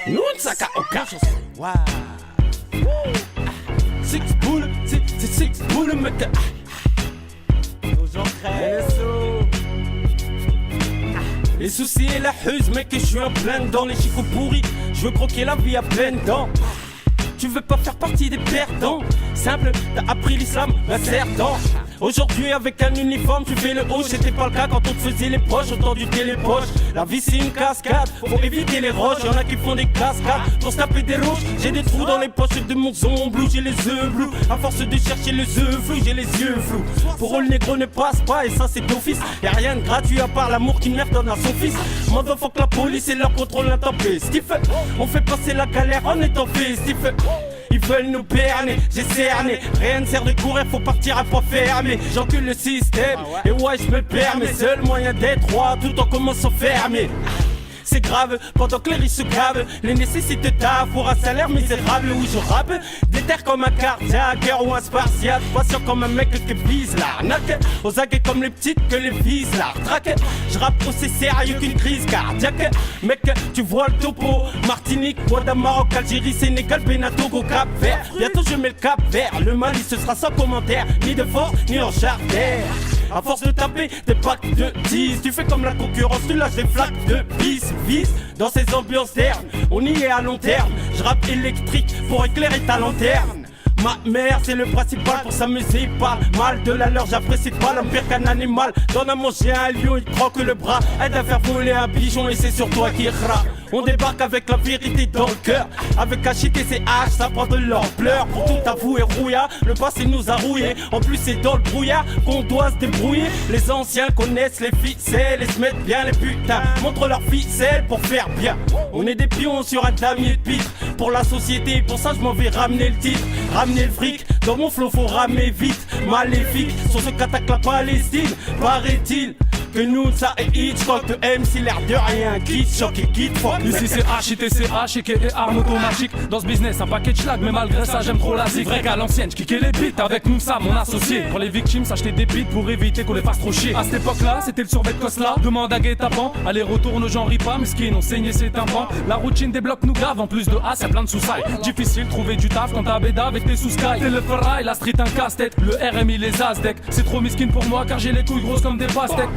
Nous Saka Oka. Wow. Six boules, six boules, mec. Nos entrailles. Les soucis et la huse, mec, je suis en plein dans les chicots pourris. Je veux croquer la vie à pleines dents. Tu veux pas faire partie des perdants. Simple, t'as appris l'islam, la serre-dent. Aujourd'hui avec un uniforme tu fais le haut. C'était pas le cas quand on te faisait les poches. Autant du télépoche. La vie c'est une cascade, faut éviter les roches. Y'en a qui font des cascades pour se taper des roches. J'ai des trous dans les poches de mon zomblou. J'ai les yeux bleus, à force de chercher les yeux flous. J'ai les yeux flous. Pour eux le négro ne passe pas et ça c'est d'office. Y'a rien de gratuit à part l'amour qu'une mère donne à son fils. Motherfuck la police et leur contrôle intempestif. On fait passer la galère en étant festif. Ils veulent nous berner, j'ai cerné. Rien ne sert de courir, faut partir à point fermé. J'encule le système, et ouais je me permets. Seul moyen d'être roi, tout en commençant fermé. C'est grave, pendant que les riches se gavent. Les nécessités taf pour un salaire misérable. Oui je rappe, déterre comme un cardiaque ou un spartiate. Patient comme un mec qui vise l'arnaque. Aux aguets comme les petites que les vis la retraque. Je rappe aussi sérieux qu'une crise cardiaque. Mec tu vois le topo, Martinique, Guadeloupe, Maroc, Algérie, Sénégal, Bénin, Togo, Cap Vert. Bientôt je mets le cap vert, le Mali ce sera sans commentaire. Ni de force, ni en charter. À force de taper des packs de 10, tu fais comme la concurrence, tu lâches des flaques de vis. Dans ces ambiances d'herbe, on y est à long terme. Je rappe électrique pour éclairer ta lanterne. Ma mère c'est le principal pour s'amuser. Parle mal de la leur, j'apprécie pas l'homme pire qu'un animal. Donne à manger à un lion, il croque le bras. Aide à faire voler un pigeon et c'est sur toi qui ira. On débarque avec la vérité dans le cœur. Avec HT et H, ça prend de l'ampleur. Pour tout avouer rouillard, le passé nous a rouillé. En plus c'est dans le brouillard qu'on doit se débrouiller. Les anciens connaissent les ficelles et se mettent bien les putains. Montre leurs ficelles pour faire bien. On est des pions sur un damier de pitre. Pour la société, pour ça je m'en vais ramener le titre. Ramener le fric, dans mon flow faut ramer vite. Maléfique, sur ce qu'attaque la Palestine. Paraît-il que nous ça et Hitchcock de MC l'air de rien. Kid, choc et kid, fuck. Ici c'est HITCH et arme automatique. Dans ce business un paquet de schlag, mais malgré ça j'aime trop la zig. Vrai qu'à l'ancienne j'kickais les beats avec nous ça mon associé. Pour les victimes s'acheter des beats pour éviter qu'on les fasse trop chier. À cette époque là c'était le survêt de Cosla. Demande à guet-apens, allez retourne aux gens pas. Mesquines ont saigné ses tympans. La routine des blocs nous grave, en plus de A c'est plein de sous-sailles. Difficile trouver du taf quand t'as béda avec tes sous-sky. T'es le ferraille, la street un casse-tête. Le RMI les Aztèques. C'est trop miskin pour moi car j'ai les couilles grosses comme des pastèques.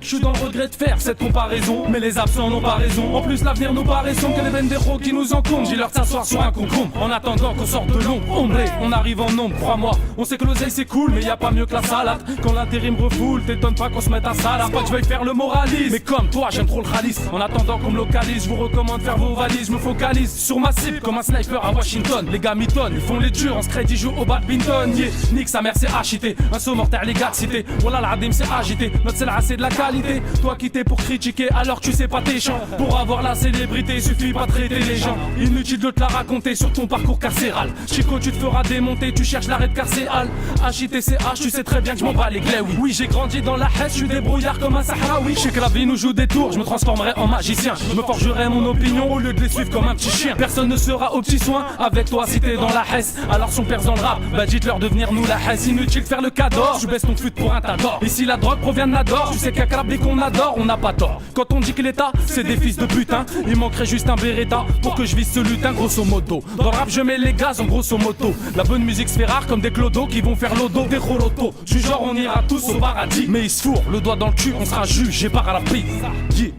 Je suis dans le regret de faire cette comparaison, mais les absents n'ont pas raison. En plus l'avenir nous paraît sombre, que les vendéros qui nous encombrent. J'ai l'heure de s'asseoir sur un concombre en attendant qu'on sorte de l'ombre. Ombré, on arrive en nombre, crois-moi. On sait que l'oseille c'est cool, mais y a pas mieux que la salade. Quand l'intérim refoule, t'étonnes pas qu'on se mette à salade. Pas que je veuille faire le moraliste, mais comme toi j'aime trop le ralice. En attendant qu'on me localise, je vous recommande faire vos valises. Je me focalise sur ma cible comme un sniper à Washington. Les gars mitonnent, ils font les durs, en scred ils jouent au badminton. Yeah, nique sa mère c'est HIT, un saut mortel les gars de cité. Voilà l'Adim c'est agité, notre c'est c'est de la qualité. Toi qui t'es pour critiquer alors que tu sais pas tes chants. Pour avoir la célébrité suffit pas de traiter les gens. Inutile de te la raconter sur ton parcours carcéral. Chico tu te feras démonter, tu cherches l'arrêt de carcéral. HITCH tu sais très bien que je m'en bats les glaies. Oui j'ai grandi dans la haine, je suis débrouillard comme un sahraoui. Je sais que la vie nous joue des tours, je me transformerai en magicien. Je me forgerai mon opinion au lieu de les suivre comme un petit chien. Personne ne sera au petit soin avec toi si t'es dans la hesse. Alors son père dans le rap, bah dites-leur de venir nous la hesse. Inutile de faire le cador, je baisse ton fut pour un tas d'or. Et si la drogue provient de Nador, tu sais qu'à Krabli qu'on adore, on n'a pas tort. Quand on dit que l'état, c'est des fils de putain, il manquerait juste un Beretta pour que je vise ce lutin, grosso modo. Dans le rap, je mets les gaz en grosso modo. La bonne musique se fait rare comme des clodos qui vont faire l'odo, des rolotos. Du genre, on ira tous au paradis. Mais il se fourre, le doigt dans le cul, on sera jugé par la pizza. Yeah.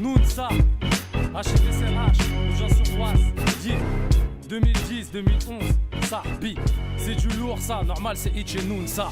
Nous, ça, HTCH, Jean-sur-Oise, yeah. 2010, 2011, ça, bi. C'est du lourd, ça, normal, c'est Itch et Noun, ça.